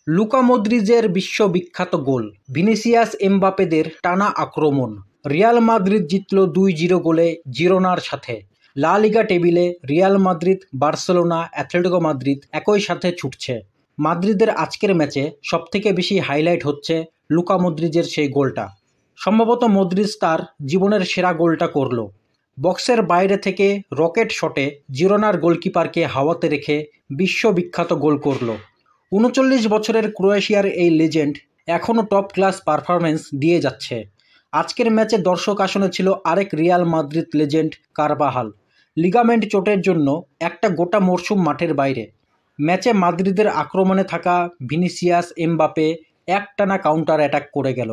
Luka মদ্রিজের বিশ্ববিখ্যাত গোল, Vinicius এমবাপেদের টানা আক্রমণ, রিয়াল মাদ্রিদ জিতল 2-0 গোলে জিরোনার সাথে। লা লিগা টেবিলে Real Madrid, Barcelona, Atletico Madrid একই সাথে ছুটছে। মাদ্রিদের আজকের ম্যাচে সবথেকে বেশি হাইলাইট হচ্ছে লুকা মদ্রিজের সেই গোলটা। সম্ভবত মদ্রিজ তার জীবনের সেরা গোলটা করল। বক্সের বাইরে থেকে রকেট শটে জিরোনার গোলকিপারকে হাওয়াতে রেখে বিশ্ববিখ্যাত গোল করল। ৩৯ বছরের ক্রোয়েশিয়ার এই লেজেন্ড এখনও টপ ক্লাস পারফরমেন্স দিয়ে যাচ্ছে। আজকের ম্যাচে দর্শক আসনে ছিল আরেক Real Madrid legend Carvajal. Ligament চোটের জন্য একটা গোটা মরশুম মাঠের বাইরে। ম্যাচে মাদ্রিদের আক্রমণে থাকা ভিনিসিয়াস এমবাপে একটানা কাউন্টার অ্যাটাক করে গেল।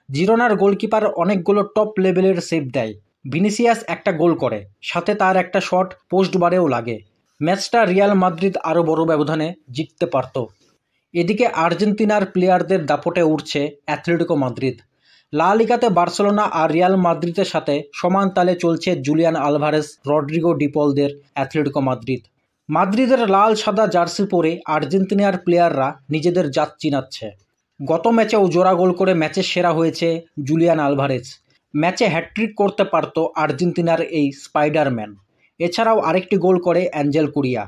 জিরোনার গোলকিপার অনেকগুলো টপ লেভেলের সেভ দেয়। ভিনিসিয়াস একটা গোল করে, সাথে তার একটা শট পোস্টবারেও লাগে। ম্যাচটা রিয়াল মাদ্রিদ আরও বড় ব্যবধানে জিততে পারত। এদিকে আর্জেন্টিনার প্লেয়ারদের দাপটে উঠছে অ্যাথলেটিকো মাদ্রিদ। লা লিগাতে বার্সেলোনা আর রিয়াল মাদ্রিদের সাথে সমান তালে চলছে জুলিয়ান আলভারেজ, রড্রিগো ডিপলদের অ্যাথলেটিকো মাদ্রিদ। মাদ্রিদের লাল সাদা জার্সি পরে আর্জেন্টিনার প্লেয়াররা নিজেদের জাত চিনাচ্ছে। গত ম্যাচেও জোড়া গোল করে ম্যাচের সেরা হয়েছে জুলিয়ান আলভারেজ। ম্যাচে হ্যাটট্রিক করতে পারত আর্জেন্টিনার এই স্পাইডারম্যান। এছাড়াও আরেকটি গোল করে অ্যাঞ্জেল কোরিয়া।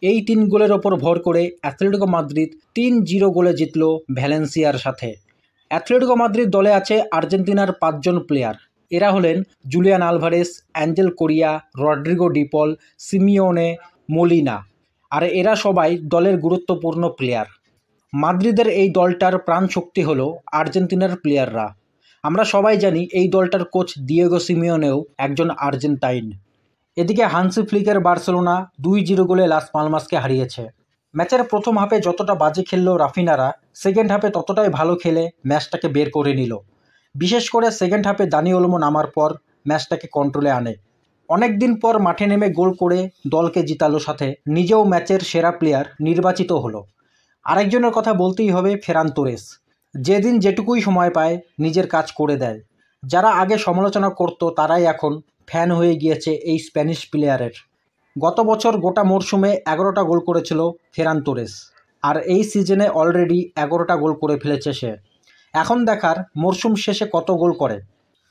এই 3 গোলের ওপর ভর করে অ্যাথলেটিকো মাদ্রিদ 3-0 গোলে জিতল ভ্যালেন্সিয়ার সাথে। অ্যাথলেটিকো মাদ্রিদ দলে আছে আর্জেন্টিনার 5 জন প্লেয়ার। এরা হলেন Julian Alvarez, Angel Correa, Rodrigo De Paul, Simeone, Molina. আর এরা সবাই দলের গুরুত্বপূর্ণ প্লেয়ার। মাদ্রিদের এই দলটার প্রাণশক্তি হলো আর্জেন্টিনার প্লেয়াররা। আমরা সবাই জানি এই দলটার কোচ দিয়েগো সিমিওনেও একজন আর্জেন্টাইন। এদিকে হান্সি ফ্লিকের বার্সেলোনা 2-0 গোলে লাস পালমাসকে হারিয়েছে। ম্যাচের প্রথম হাফে যতটা বাজে খেলল রাফিনারা, সেকেন্ড হাফে ততটাই ভালো খেলে ম্যাচটাকে বের করে নিল। বিশেষ করে সেকেন্ড হাফে দানি ওলমো নামার পর ম্যাচটাকে কন্ট্রোলে আনে। অনেক দিন পর মাঠে নেমে গোল করে দলকে জিতালো, সাথে নিজেও ম্যাচের সেরা প্লেয়ার নির্বাচিত হলো। আরেকজনের কথা বলতেই হবে, ফেরান তোরেস। যেদিন যেটুকুই সময় পায় নিজের কাজ করে দেয়। যারা আগে সমালোচনা করত তারাই এখন ফ্যান হয়ে গিয়েছে এই স্প্যানিশ প্লেয়ারের। গত বছর গোটা মরশুমে 11টা গোল করেছিল ফেরান তোরেস, আর এই সিজনে অলরেডি 11টা গোল করে ফেলেছে সে। এখন দেখার মরশুম শেষে কত গোল করে।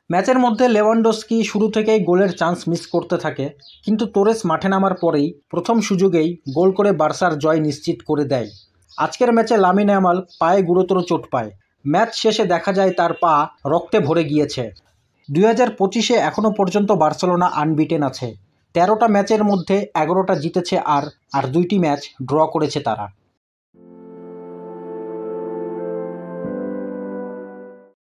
ম্যাচের মধ্যে লেভানডস্কি শুরু থেকেই গোলের চান্স মিস করতে থাকে, কিন্তু তোরেস মাঠে নামার পরেই প্রথম সুযোগেই গোল করে বার্সার জয় নিশ্চিত করে দেয়। আজকের ম্যাচে লামিন ইয়ামাল পায়ে গুরুতর চোট পায়। ম্যাচ শেষে দেখা যায় তার পা রক্তে ভরে গিয়েছে। 2025-এ এখনও পর্যন্ত বার্সেলোনা আনবিটেন আছে। 13টা ম্যাচের মধ্যে 11টা জিতেছে আর 2টি ম্যাচ ড্র করেছে তারা।